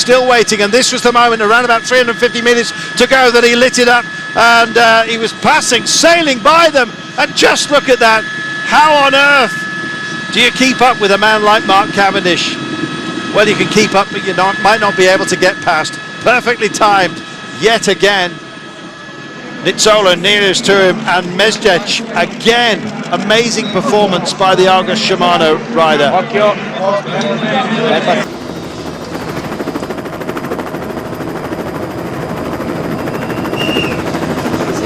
and this was the moment, around about 350 minutes to go, that he lit it up, and he was passing, sailing by them, and just look at that. How on earth do you keep up with a man like Mark Cavendish? Well, you can keep up, but you might not be able to get past. Perfectly timed, yet again. Nizzolo nearest to him, and Mezgec again. Amazing performance by the Argo Shimano rider.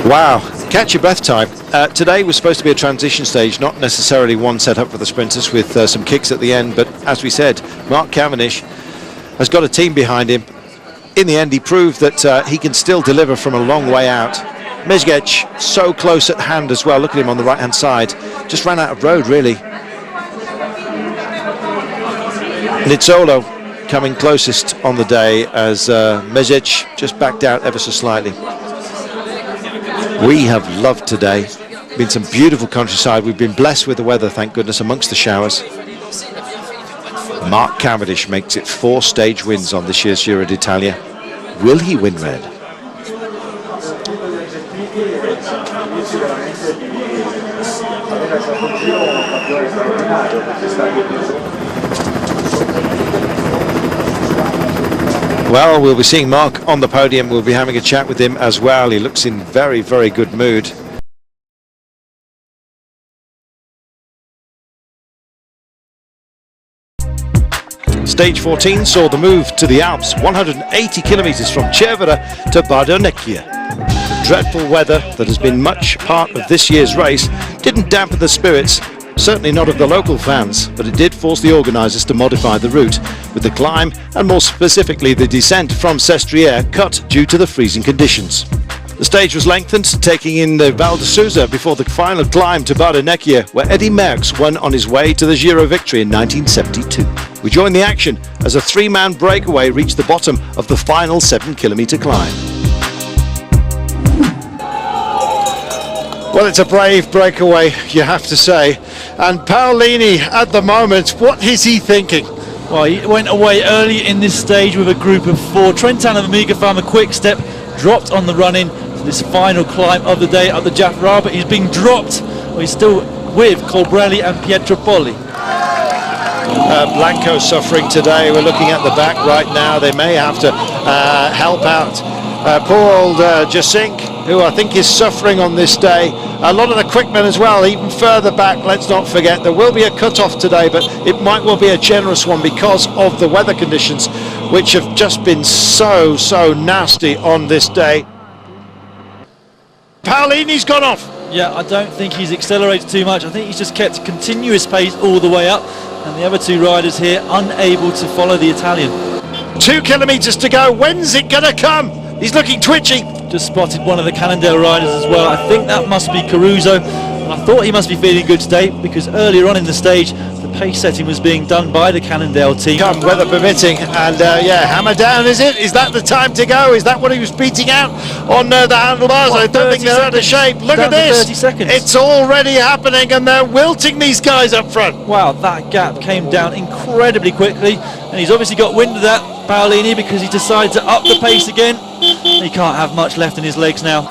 Wow, catch your breath time. Today was supposed to be a transition stage, not necessarily one set up for the sprinters with some kicks at the end, but as we said, Mark Cavendish has got a team behind him. In the end, he proved that he can still deliver from a long way out. Mezgec so close at hand as well. Look at him on the right hand side, just ran out of road really. Nizzolo coming closest on the day as Mezgec just backed out ever so slightly. We have loved today. Been some beautiful countryside. We've been blessed with the weather, thank goodness, amongst the showers. Mark Cavendish makes it 4 stage wins on this year's Giro d'Italia. Will he win red? Well, we'll be seeing Mark on the podium. We'll be having a chat with him as well. He looks in very, very good mood. Stage 14 saw the move to the Alps, 180 kilometres from Cervera to Bardonecchia. The dreadful weather that has been much part of this year's race didn't dampen the spirits, certainly not of the local fans, but it did force the organisers to modify the route, with the climb and more specifically the descent from Sestriere cut due to the freezing conditions. The stage was lengthened, taking in the Val de Sousa before the final climb to Bardonecchia, where Eddy Merckx won on his way to the Giro victory in 1972. We joined the action as a three-man breakaway reached the bottom of the final 7-kilometre climb. Well, it's a brave breakaway, you have to say. And Paolini, at the moment, what is he thinking? Well, he went away early in this stage with a group of 4. Trentin of Amiga Farmer Quick Step dropped on the run-in to this final climb of the day up the Jaffrà, but he's being dropped. Well, he's still with Colbrelli and Pietropoli. Blanco suffering today. We're looking at the back right now. They may have to help out poor old Jasink, who I think is suffering on this day. A lot of the quickmen as well, even further back. Let's not forget there will be a cut-off today, but it might well be a generous one because of the weather conditions, which have just been so nasty on this day. Paolini's gone off. Yeah, I don't think he's accelerated too much. I think he's just kept a continuous pace all the way up, and the other 2 riders here unable to follow the Italian. 2 kilometres to go. When's it gonna come? He's looking twitchy. Just spotted one of the Cannondale riders as well. I think that must be Caruso, and I thought he must be feeling good today because earlier on in the stage the pace setting was being done by the Cannondale team. Come weather permitting, and yeah, hammer down, is it? Is that the time to go? Is that what he was beating out on the handlebars? I don't think they're out of shape. Look at this. 30 seconds. It's already happening, and they're wilting these guys up front. Wow, that gap came down incredibly quickly, and he's obviously got wind of that, Paolini, because he decided to up the pace again. He can't have much left in his legs now.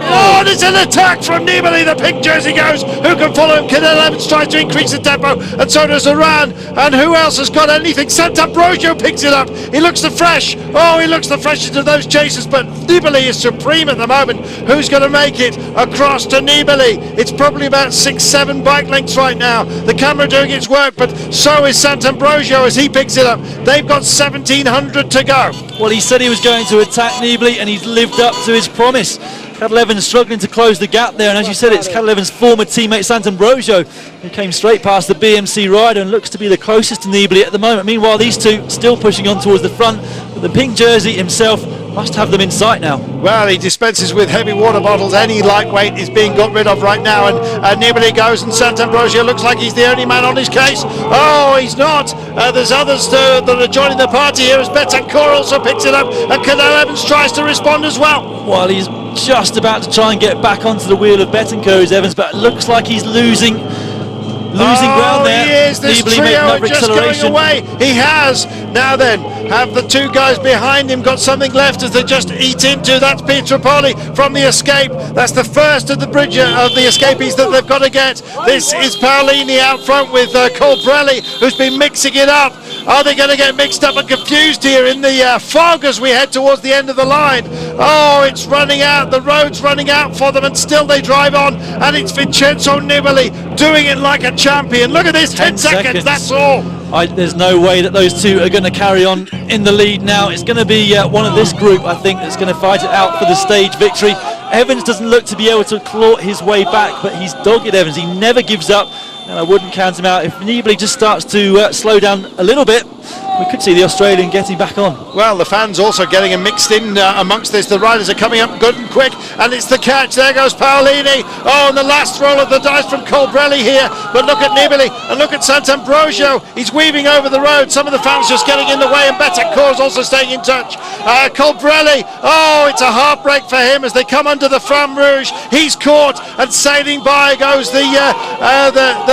Oh, and it's an attack from Nibali. The pink jersey goes. Who can follow him? Cadel Evans tries to increase the tempo, and so does Iran. And who else has got anything? Sant'Ambrogio picks it up. He looks the fresh. Oh, he looks the freshest of those chasers, but Nibali is supreme at the moment. Who's going to make it across to Nibali? It's probably about 6-7 bike lengths right now. The camera doing its work, but so is Sant'Ambrogio as he picks it up. They've got 1,700 to go. Well, he said he was going to attack Nibali, and he's lived up to his promise. Cadel Evans struggling to close the gap there, and as you said, it's Cadel Evans' former teammate Sant'Ambrogio who came straight past the BMC rider and looks to be the closest to Nibali at the moment. Meanwhile, these 2 still pushing on towards the front, but the pink jersey himself must have them in sight now. Well, he dispenses with heavy water bottles. Any lightweight is being got rid of right now, and Nibali goes, and Sant'Ambrogio looks like he's the only man on his case. Oh, he's not. There's others that are joining the party here as Betancourt also picks it up, and Cadel Evans tries to respond as well. Well, he's just about to try and get back onto the wheel of Betancourt, Evans, but it looks like he's losing ground there. He is. This Nibali trio just going away. He has. Now then, have the 2 guys behind him got something left as they just eat into? That's Pietropoli from the escape. That's the first of the bridge of the escapees that they've got to get. This is Paolini out front with Colbrelli, who's been mixing it up. Are they going to get mixed up and confused here in the fog as we head towards the end of the line? Oh, it's running out. The road's running out for them, and still they drive on. And it's Vincenzo Nibali doing it like a champion. Look at this, 10 seconds, that's all. There's no way that those 2 are going to carry on in the lead now. It's going to be one of this group, I think, that's going to fight it out for the stage victory. Evans doesn't look to be able to claw his way back, but he's dogged, Evans. He never gives up, and I wouldn't count him out. If Nibali just starts to slow down a little bit, we could see the Australian getting back on. Well, the fans also getting him mixed in amongst this. The riders are coming up good and quick, and it's the catch. There goes Paolini. Oh, and the last roll of the dice from Colbrelli here. But look at Nibali, and look at Sant'Ambrogio. He's weaving over the road. Some of the fans just getting in the way, and Betancourt is also staying in touch. Colbrelli, oh, it's a heartbreak for him as they come under the Flamme Rouge. He's caught, and sailing by goes the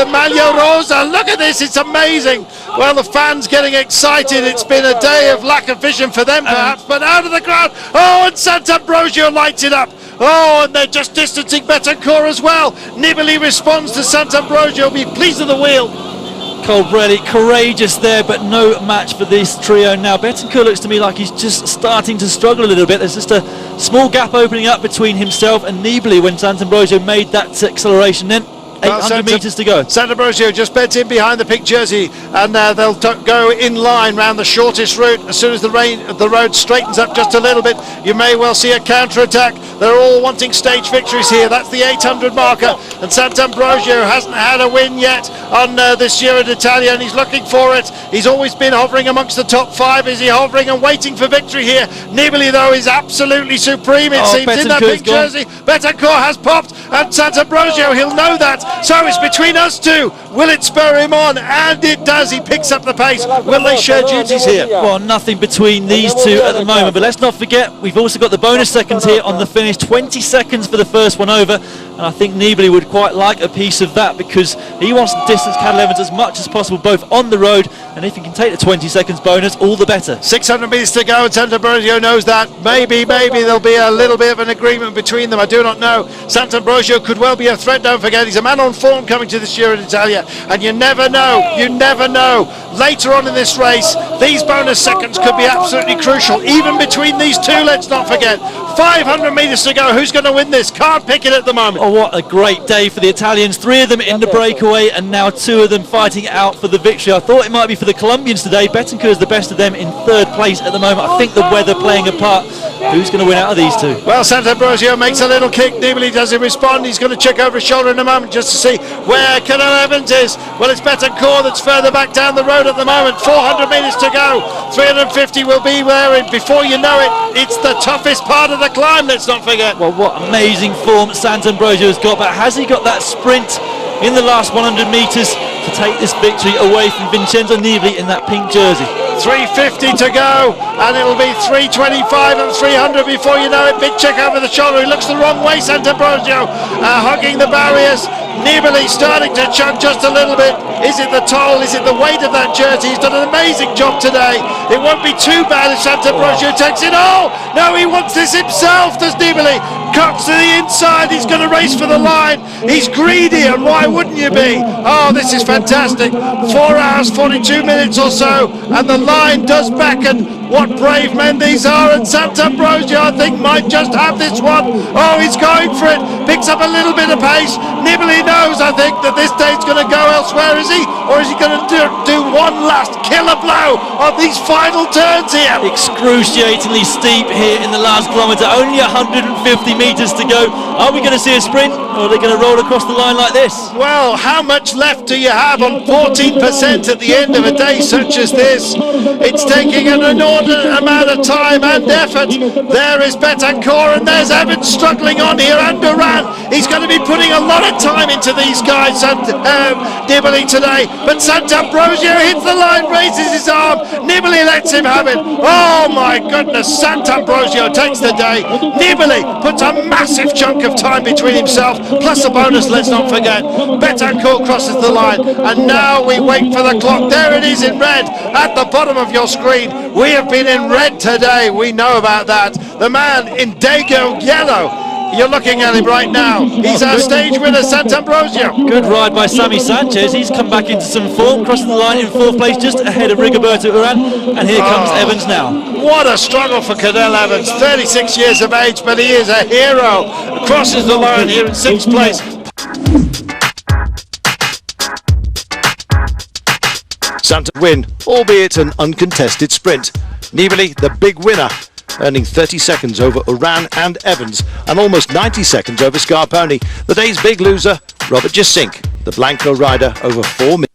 Maglia Rosa. Look at this, it's amazing. Well, the fans getting excited. It's been a day of lack of vision for them, perhaps, but out of the crowd. Oh, and Sant'Ambrogio lights it up. Oh, and they're just distancing Betancourt as well. Nibali responds to Sant'Ambrogio. Be pleased with the wheel. Colbrelli courageous there, but no match for this trio now. Betancourt looks to me like he's just starting to struggle a little bit. There's just a small gap opening up between himself and Nibali when Sant'Ambrogio made that acceleration then. 800 metres to go. Sant'Ambrosio just beds in behind the pink jersey, and they'll go in line round the shortest route. As soon as the road straightens up just a little bit, you may well see a counter-attack. They're all wanting stage victories here. That's the 800 marker, and Sant'Ambrosio hasn't had a win yet on this Giro d'Italia, and he's looking for it. He's always been hovering amongst the top 5. Is he hovering and waiting for victory here? Nibali, though, is absolutely supreme, it seems, in that pink jersey. Betancourt has popped, and Sant'Ambrosio, he'll know that. So it's between us two. Will it spur him on? And it does. He picks up the pace. Will they share duties here? Well, nothing between these two at the moment, but let's not forget we've also got the bonus seconds here on the finish. 20 seconds for the first one over, and I think Nibali would quite like a piece of that because he wants to distance Cadel Evans as much as possible, both on the road, and if he can take the 20 seconds bonus, all the better. 600 metres to go, and Sant'Ambrosio knows that. Maybe there'll be a little bit of an agreement between them. I do not know. Sant'Ambrosio could well be a threat, don't forget. He's a man on form coming to this Giro d'Italia, and you never know. You never know. Later on in this race, these bonus seconds could be absolutely crucial, even between these two, let's not forget. 500 metres to go. Who's going to win this? Can't pick it at the moment. Oh, what a great day for the Italians. 3 of them in the breakaway, and now 2 of them fighting out for the victory. I thought it might be for the Colombians today. Betancourt is the best of them in 3rd place at the moment. I think the weather playing a part. Who's going to win out of these two? Well, Sant'Ambrosio makes a little kick. Nibali doesn't respond. He's going to check over his shoulder in a moment just to see where Cadel Evans is. Well, it's Betancourt that's further back down the road at the moment. 400 metres to go. 350 will be there, and before you know it, it's the toughest part of the climb, let's not forget. Well, what amazing form Sant'Ambrosio has got, but has he got that sprint in the last 100 metres to take this victory away from Vincenzo Nibali in that pink jersey? 350 to go, and it'll be 325 and 300 before you know it. Big check over the shoulder. He looks the wrong way, Sant'Ambrosio, hugging the barriers. Nibali starting to chug just a little bit. Is it the toll? Is it the weight of that jersey? He's done an amazing job today. It won't be too bad if Sant'Ambrosio takes it. Oh, no, he wants this himself, does Nibali. Cuts to the inside. He's going to race for the line. He's greedy, and why wouldn't you be? Oh, this is fantastic. 4 hours, 42 minutes or so, and the line does beckon. What brave men these are, and Sant'Ambrosio, I think, might just have this one. Oh, he's going for it. Picks up a little bit of pace. Nibali knows, I think, that this day's going to go elsewhere, is he? Or is he going to do one last killer blow on these final turns here? Excruciatingly steep here in the last kilometre. Only 150 metres to go. Are we going to see a sprint, or are they going to roll across the line like this? Well, how much left do you have on 14% at the end of a day such as this? It's taking an inordinate amount of time and effort. There is Betancourt, and there's Evans struggling on here, and Duran. He's going to be putting a lot of time into these guys, Nibali today, but Sant'Ambrosio hits the line, raises his arm. Nibali lets him have it. Oh my goodness, Sant'Ambrosio takes the day. Nibali puts a massive chunk of time between himself, plus a bonus, let's not forget. Betancourt crosses the line, and now we wait for the clock. There it is in red at the bottom of your screen. We have been in red today, we know about that. The man in Dago yellow, you're looking at him right now. He's our stage winner, Sant'Ambrosio. Good ride by Sammy Sanchez. He's come back into some form, crossing the line in 4th place, just ahead of Rigoberto Urán. And here comes Evans now. What a struggle for Cadel Evans. 36 years of age, but he is a hero. Crosses the line here in 6th place. Santa win, albeit an uncontested sprint. Nibali, the big winner, earning 30 seconds over Urán and Evans, and almost 90 seconds over Scarponi. The day's big loser, Robert Jasink, the Blanco rider, over 4 minutes.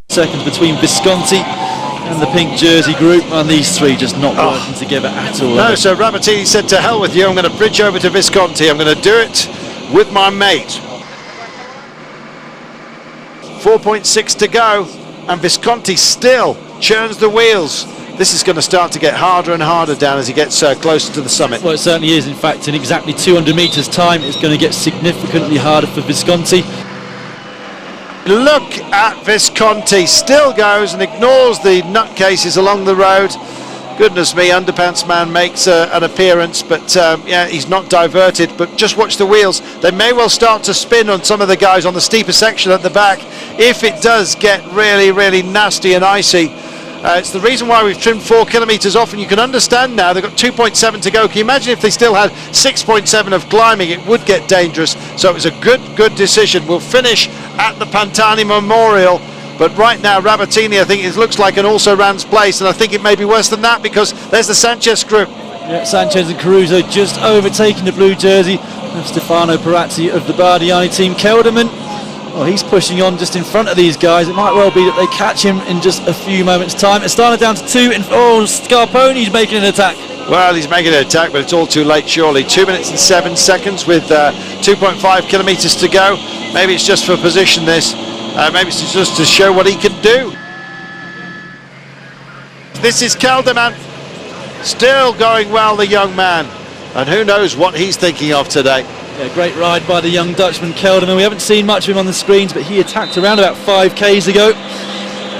Seconds between Visconti and the pink jersey group, and these three just not working together at all. No, so Rabatini said to hell with you, I'm going to bridge over to Visconti. I'm going to do it with my mate. 4.6 to go, and Visconti still churns the wheels. This is going to start to get harder and harder down as he gets closer to the summit. Well, it certainly is. In fact, in exactly 200 metres time, it's going to get significantly harder for Visconti. Look at Visconti, still goes and ignores the nutcases along the road. Goodness me, Underpants Man makes an appearance, but yeah, he's not diverted. But just watch the wheels. They may well start to spin on some of the guys on the steeper section at the back if it does get really, really nasty and icy. It's the reason why we've trimmed 4 kilometres off, and you can understand now they've got 2.7 to go. Can you imagine if they still had 6.7 of climbing? It would get dangerous. So it was a good decision. We'll finish at the Pantani Memorial, but right now Rabatini, I think it looks like an also-ran's place, and I think it may be worse than that because there's the Sanchez group. Yeah, Sanchez and Caruso just overtaking the blue jersey of Stefano Perazzi of the Bardiani team. Kelderman, well, he's pushing on just in front of these guys. It might well be that they catch him in just a few moments' time. Astana down to 2, and Scarponi's making an attack. Well, he's making an attack, but it's all too late, surely. 2 minutes and 7 seconds with 2.5 kilometres to go. Maybe it's just for position, this. Maybe it's just to show what he can do. This is Kelderman. Still going well, the young man. And who knows what he's thinking of today. Yeah, great ride by the young Dutchman Kelderman. We haven't seen much of him on the screens, but he attacked around about 5Ks ago.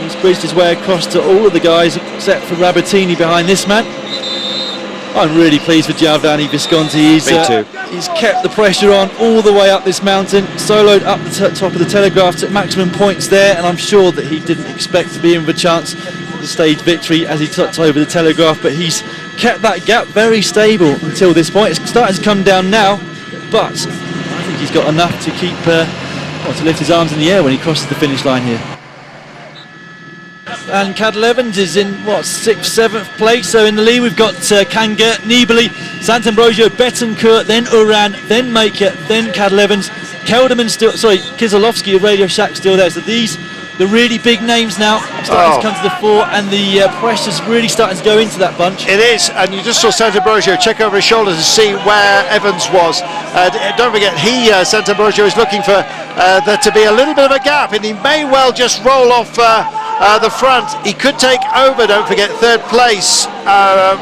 He's bridged his way across to all of the guys except for Rabatini behind this man. I'm really pleased with Giovanni Visconti. He's kept the pressure on all the way up this mountain, soloed up the top of the Telegraph at maximum points there, and I'm sure that he didn't expect to be in with a chance of the stage victory as he topped over the Telegraph, but he's kept that gap very stable until this point. It's starting to come down now, but I think he's got enough to keep, to lift his arms in the air when he crosses the finish line here. And Cadel Evans is in 6th, 7th place. So in the lead we've got Kanga, Nibali, Sant'Ambrogio, Betancourt, then Uran, then Maker, then Cadel Evans, Kelderman still, Kizilowski of Radio Shack still there. So these, the really big names now starting to come to the fore, and the pressure's really starting to go into that bunch. It is, and you just saw Sant'Ambrogio check over his shoulder to see where Evans was. Don't forget, Sant'Ambrogio is looking for there to be a little bit of a gap, and he may well just roll off the front. He could take over, don't forget, 3rd place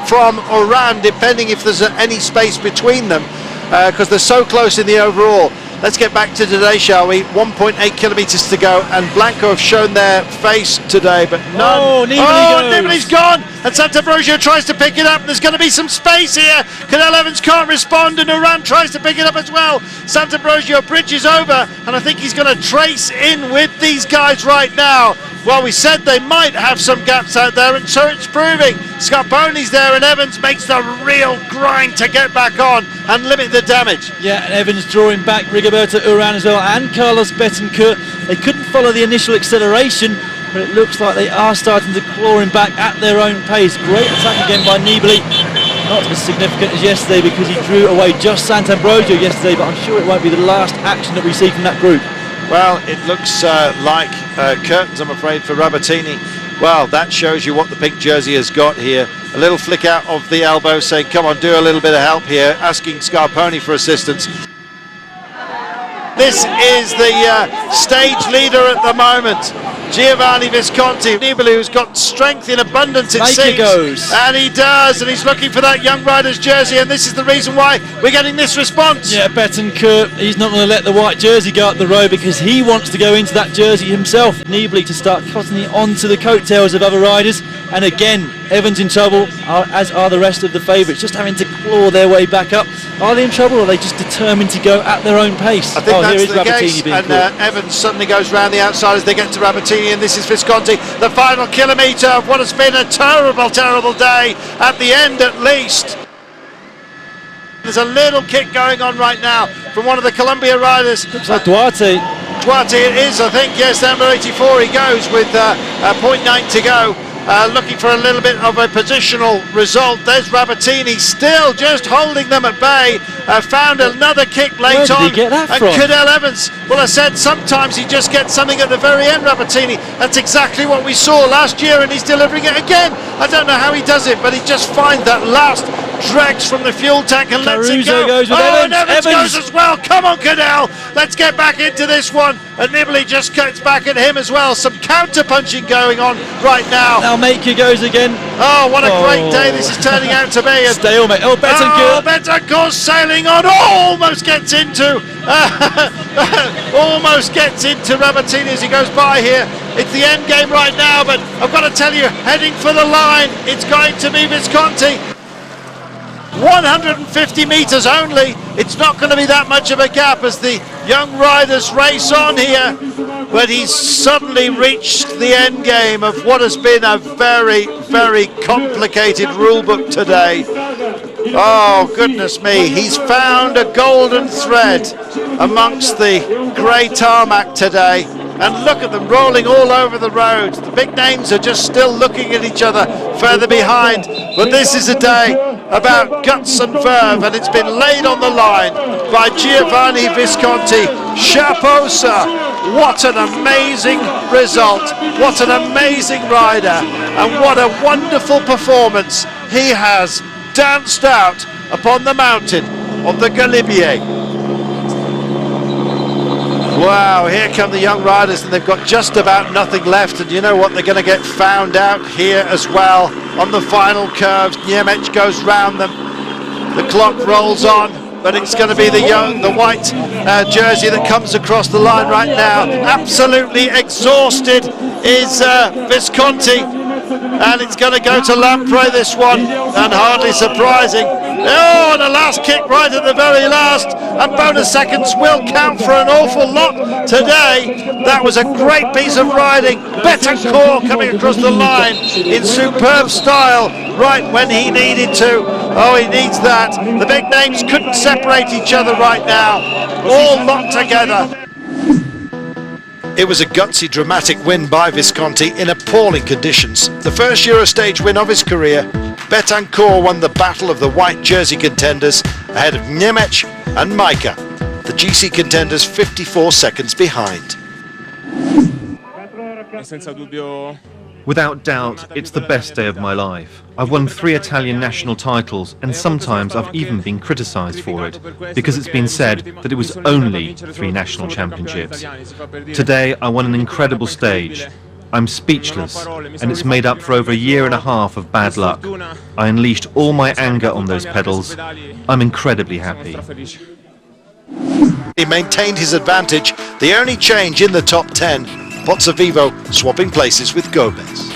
from Oran, depending if there's any space between them, because they're so close in the overall. Let's get back to today, shall we? 1.8 kilometres to go, and Blanco have shown their face today, but none. Nibali's gone, and Sant'Ambrogio tries to pick it up. There's going to be some space here. Cadel Evans can't respond, and Uran tries to pick it up as well. Sant'Ambrogio bridges over, and I think he's going to trace in with these guys right now. Well, we said they might have some gaps out there, and so it's proving. Scarponi's there, and Evans makes the real grind to get back on and limit the damage. Yeah, and Evans drawing back Rigoberto Uran as well, and Carlos Betancourt. They couldn't follow the initial acceleration, but it looks like they are starting to claw him back at their own pace. Great attack again by Nibali. Not as significant as yesterday because he drew away just Sant'Ambrogio yesterday, but I'm sure it won't be the last action that we see from that group. Well, it looks like curtains, I'm afraid, for Rabatini. Well, that shows you what the pink jersey has got here. A little flick out of the elbow saying, come on, do a little bit of help here, asking Scarponi for assistance. This is the stage leader at the moment, Giovanni Visconti. Nibali, who's got strength in abundance, it seems. Goes. And he does, and he's looking for that young rider's jersey, and this is the reason why we're getting this response. Yeah, Betancourt, he's not going to let the white jersey go up the road because he wants to go into that jersey himself. Nibali to start cottoning onto the coattails of other riders, and again, Evans in trouble, as are the rest of the favourites, just having to claw their way back up. Are they in trouble, or are they just determined to go at their own pace? I think that's the case, and Evans suddenly goes round the outside as they get to Rabatini, and this is Visconti, the final kilometre of what has been a terrible, terrible day, at the end at least. There's a little kick going on right now from one of the Colombia riders. Looks like Duarte it is, I think, yes, number 84 he goes with 0.9 to go. Looking for a little bit of a positional result. There's Rabatini still just holding them at bay. Found another kick late on. Where did he get that from? Cadel Evans. Well, I said sometimes he just gets something at the very end, Rabatini. That's exactly what we saw last year, and he's delivering it again. I don't know how he does it, but he just finds that last dregs from the fuel tank and lets it go. Goes with and Evans goes as well. Come on, Cadel. Let's get back into this one. And Nibali just gets back at him as well. Some counter-punching going on right now. Now Maker goes again. Oh, what a great day this is turning out to be. Stalemate. Betancourt. Betancourt sailing on. Almost gets into Rabatini as he goes by here. It's the end game right now, but I've got to tell you, heading for the line, it's going to be Visconti. 150 metres only It's not going to be that much of a gap as the young riders race on here, but he's suddenly reached the end game of what has been a very, very complicated rule book today. Oh, goodness me, he's found a golden thread amongst the grey tarmac today. And look at them rolling all over the road. The big names are just still looking at each other further behind. But this is a day about guts and verve, and it's been laid on the line by Giovanni Visconti. Chapeau, sir. What an amazing result. What an amazing rider. And what a wonderful performance he has danced out upon the mountain of the Galibier. Wow, here come the young riders, and they've got just about nothing left, and you know what, they're going to get found out here as well on the final curves. Niemiec goes round them, the clock rolls on, but it's going to be the white jersey that comes across the line right now. Absolutely exhausted is Visconti, and it's going to go to Lampre, this one, and hardly surprising. Oh, and a last kick right at the very last, and bonus seconds will count for an awful lot today. That was a great piece of riding. Betancourt coming across the line in superb style right when he needed to. Oh, he needs that. The big names couldn't separate each other right now, all locked together. It was a gutsy, dramatic win by Visconti in appalling conditions. The first Eurostage win of his career. Betancourt won the battle of the white jersey contenders ahead of Niemiec and Majka, the GC contenders 54 seconds behind. Without doubt, it's the best day of my life. I've won 3 Italian national titles, and sometimes I've even been criticised for it, because it's been said that it was only 3 national championships. Today, I won an incredible stage. I'm speechless, and it's made up for over a year and a half of bad luck. I unleashed all my anger on those pedals. I'm incredibly happy. He maintained his advantage, the only change in the top 10. Pozzovivo swapping places with Gomez.